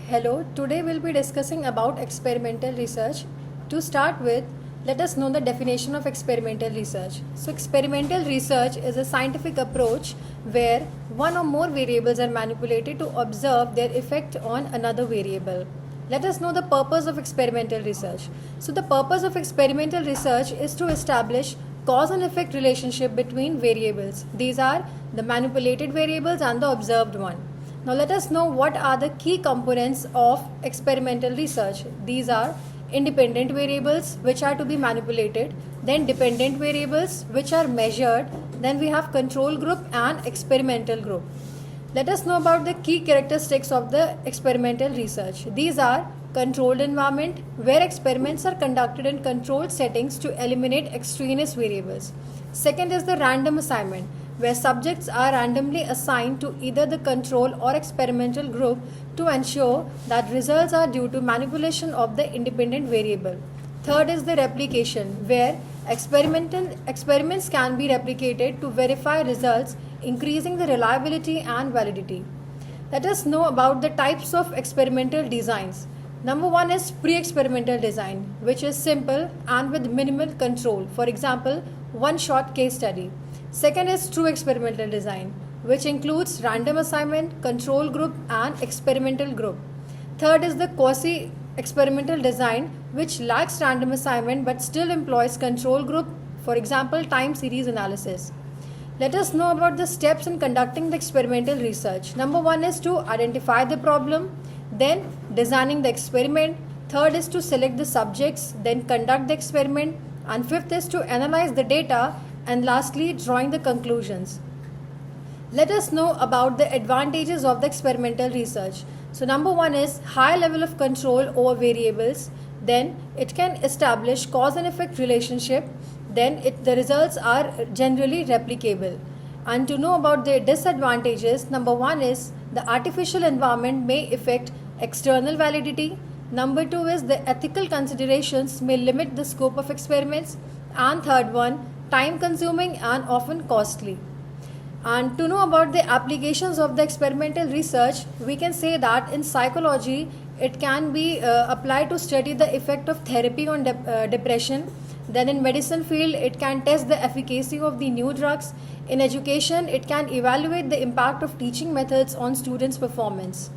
Hello, today we'll be discussing about experimental research. To start with, let us know the definition of experimental research. So, experimental research is a scientific approach where one or more variables are manipulated to observe their effect on another variable. Let us know the purpose of experimental research. So, the purpose of experimental research is to establish cause and effect relationship between variables. These are the manipulated variables and the observed one. Now let us know what are the key components of experimental research. These are independent variables which are to be manipulated, then dependent variables which are measured, then we have control group and experimental group. Let us know about the key characteristics of the experimental research. These are controlled environment where experiments are conducted in controlled settings to eliminate extraneous variables. Second is the random assignment where subjects are randomly assigned to either the control or experimental group to ensure that results are due to manipulation of the independent variable. Third is the replication, where experiments can be replicated to verify results, increasing the reliability and validity. Let us know about the types of experimental designs. Number one is pre-experimental design, which is simple and with minimal control. For example, one-shot case study. Second is true experimental design, which includes random assignment, control group, and experimental group. Third is the quasi-experimental design, which lacks random assignment but still employs control group, for example, time series analysis. Let us know about the steps in conducting the experimental research. Number one is to identify the problem, then designing the experiment. Third is to select the subjects, then conduct the experiment, and fifth is to analyze the data, and lastly drawing the conclusions. Let us know about the advantages of the experimental research. So number one is high level of control over variables, then it can establish cause and effect relationship, then the results are generally replicable. And to know about the disadvantages, number one is the artificial environment may affect external validity. Number two is the ethical considerations may limit the scope of experiments. And third one, time consuming and often costly. And to know about the applications of the experimental research, we can say that in psychology, it can be applied to study the effect of therapy on depression. Then in medicine field, it can test the efficacy of the new drugs. In education, it can evaluate the impact of teaching methods on students' performance.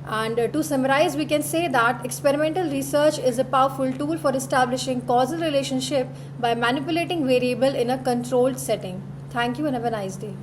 And to summarize, we can say that experimental research is a powerful tool for establishing causal relationship by manipulating variable in a controlled setting. Thank you and have a nice day.